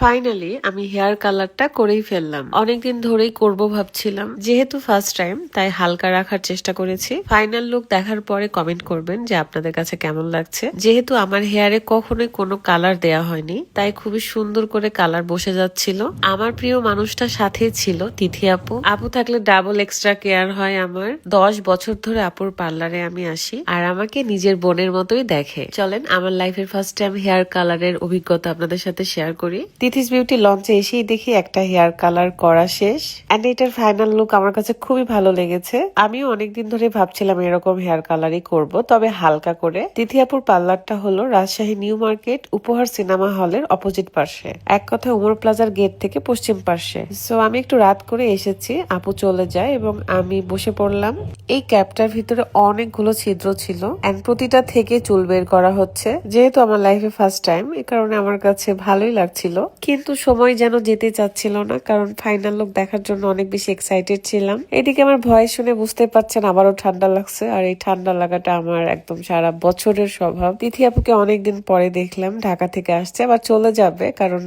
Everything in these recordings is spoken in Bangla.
ফাইনালি আমি হেয়ার কালারটা করেই ফেললাম। অনেকদিন ধরেই করব ভাবছিলাম, যেহেতু ফার্স্ট টাইম তাই হালকা রাখার চেষ্টা করেছি। ফাইনাল লুক দেখার পরে কমেন্ট করবেন যে আপনাদের কাছে কেমন লাগছে। যেহেতু আমার হেয়ারে কখনোই কোনো কালার দেয়া হয়নি, তাই খুবই সুন্দর করে কালার বসে যাচ্ছিল। আমার প্রিয় মানুষটা সাথে ছিল তিথি আপু। আপু থাকলে ডাবল এক্সট্রা কেয়ার হয় আমার। 10 বছর ধরে আপুর পার্লারে আমি আসি, আর আমাকে নিজের বোনের মতোই দেখে। চলেন আমার লাইফের ফার্স্ট টাইম হেয়ার কালারের অভিজ্ঞতা আপনাদের সাথে শেয়ার করি। তিথিস বিউটি লঞ্চে এসেই দেখি একটা হেয়ার কালার করা শেষ, এন্ড এটার ফাইনাল লুক আমার কাছে খুবই ভালো লেগেছে। আমিও অনেকদিন ধরে ভাবছিলাম এরকম হেয়ার কালারই করব, তবে হালকা করে। তিথি আপুর পার্লারটা হলো রাজশাহী নিউ মার্কেট উপহার সিনেমা হলের অপোজিট পাশে, এক কথায় উমর প্লাজার গেট থেকে পশ্চিম পাশে। সো আমি একটু রাত করে এসেছি, আপু চলে যায় এবং আমি বসে পড়লাম। এই ক্যাপটার ভিতরে অনেকগুলো ছিদ্র ছিল, এন্ড প্রতিটা থেকে চুল বের করা হচ্ছে। যেহেতু আমার লাইফে ফার্স্ট টাইম, এই কারণে আমার কাছে ভালোই লাগছিল, কিন্তু সময় যেন যেতে চাচ্ছিল না, কারণ ফাইনাল লুক দেখার জন্য অনেক বেশি এক্সাইটেড ছিলাম। এদিকে আমার ভয়েস শুনে বুঝতে পারছেন আবারও ঠান্ডা লাগছে, আর এই ঠান্ডা লাগাটা আমার একদম সারা বছরের স্বভাব। তিথি আপুকে অনেকদিন পরে দেখলাম, ঢাকা থেকে আসছে, আবার চলে যাবে, কারণ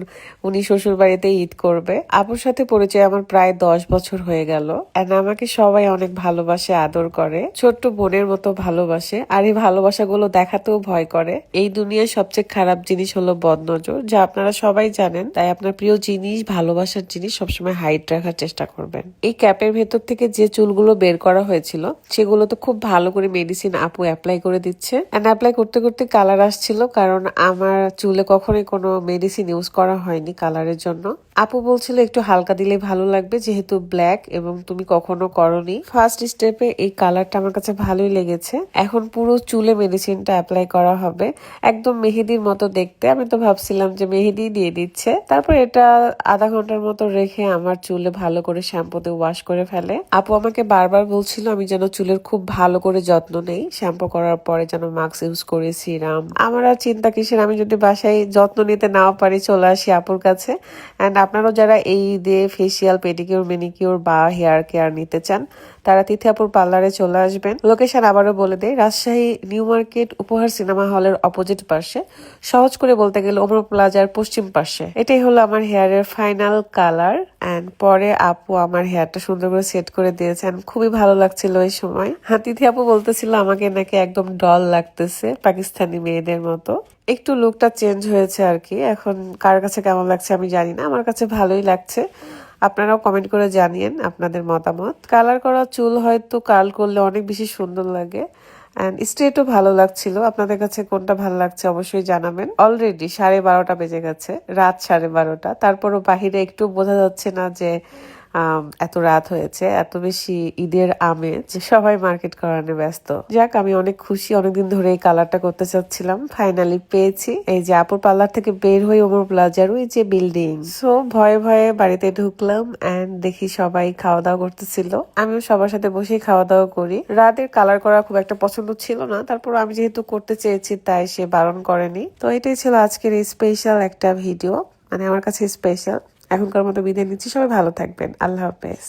উনি শ্বশুর বাড়িতে ঈদ করবে। আপুর সাথে পরিচয় আমার প্রায় 10 বছর হয়ে গেল, এন্ড আমাকে সবাই অনেক ভালোবাসে, আদর করে, ছোট্ট বোনের মতো ভালোবাসে। আর এই ভালোবাসাগুলো দেখাতেও ভয় করে। এই দুনিয়ার সবচেয়ে খারাপ জিনিস হলো বদনজর, যা আপনারা সবাই জানেন। তাই আপনার প্রিয় জিনিস, ভালোবাসার জিনিস সবসময় হাইড রাখার চেষ্টা করবেন। এই ক্যাপের ভেতর থেকে যে চুলগুলো বের করা হয়েছিল, সেগুলো তো খুব ভালো করে মেডিসিন আপু অ্যাপ্লাই করে দিচ্ছে, এন্ড অ্যাপ্লাই করতে করতে কালার আসছিল, কারণ আমার চুলে কখনোই কোনো মেডিসিন ইউজ করা হয়নি কালারের জন্য। আপু বলছিল একটু হালকা দিলে ভালো লাগবে, যেহেতু ব্ল্যাক এবং তুমি কখনো করনি। ফার্স্ট স্টেপে এই কালারটা আমার কাছে ভালোই লেগেছে। এখন পুরো চুলে মেডিসিনটা অ্যাপ্লাই করা হবে, একদম মেহেদির মতো দেখতে। আমি তো ভাবছিলাম যে মেহেদি দিয়ে দিচ্ছে। তারপর এটা আধা ঘন্টার মতো রেখে আমার চুলে ভালো করে শ্যাম্পুতে ওয়াশ করে ফেলে। আপু আমাকে বারবার বলছিল আমি যেন চুলের খুব ভালো করে যত্ন নেই, শ্যাম্পু করার পরে যেন মাস্ক ইউজ করে, সিরাম। আমার আর চিন্তা কিসের, আমি যদি বাসায় যত্ন নিতে নাও পারি, চলে আসি আপুর কাছে। অ্যান্ড আপনারাও যারা এই দিয়ে ফেসিয়াল, পেডিকিউর, মেনিকিউর বা হেয়ার কেয়ার নিতে চান, তারা তিথি আপুর পার্লারে চলে আসবেন। লোকেশন আবারও বলে দেয়, রাজশাহী নিউ মার্কেট উপহার সিনেমা হলের অপোজিট পাশে, সহজ করে বলতে গেলে ওমর প্লাজার পশ্চিম পাশে। এটাই হলো আমার হেয়ারের ফাইনাল কালার। এন্ড পরে আপু আমার হেয়ারটা সুন্দর করে সেট করে দিয়েছেন, খুবই ভালো লাগছিল এই সময়। হ্যাঁ, তিথি আপু বলতেছিল আমাকে নাকি একদম ডল লাগতেছে, পাকিস্তানি মেয়েদের মতো। একটু লুকটা চেঞ্জ হয়েছে আর কি। এখন কার কাছে কেমন লাগছে আমি জানি না, আমার কাছে ভালোই লাগছে। আপনারাও কমেন্ট করে জানিয়েন আপনাদের মতামত। কালার করা চুল হয়তো কার্ল করলে অনেক বেশি সুন্দর লাগে, এন্ড স্ট্রেটও ভালো লাগছিল। আপনাদের কাছে কোনটা ভালো লাগছে অবশ্যই জানাবেন। অলরেডি 12:30 বেজে গেছে, রাত 12:30। তারপরও বাহিরে একটু বোঝা যাচ্ছে না যে এত রাত হয়েছে। এত বেশি ঈদের আমেজ, সবাই মার্কেট করানো ব্যস্ত। যাক, আমি অনেক খুশি, অনেকদিন ধরে এই কালারটা করতে চাচ্ছিলাম, ফাইনালি পেয়েছি। এই যে আপুর পার্লার থেকে বের হয়ে ওমর প্লাজার ওই যে বিল্ডিং। সো ভয়ে ভয়ে বাড়িতে ঢুকলাম, এন্ড দেখি সবাই খাওয়া দাওয়া করতেছিল। আমিও সবার সাথে বসেই খাওয়া দাওয়া করি। রাতের কালার করা খুব একটা পছন্দ ছিল না, তারপর আমি যেহেতু করতে চেয়েছি তাই সে বারণ করেনি। তো এটাই ছিল আজকের এই স্পেশাল একটা ভিডিও, মানে আমার কাছে স্পেশাল। এখনকার মতো বিদায় নিচ্ছি, সবাই ভালো থাকবেন, আল্লাহ হাফেজ।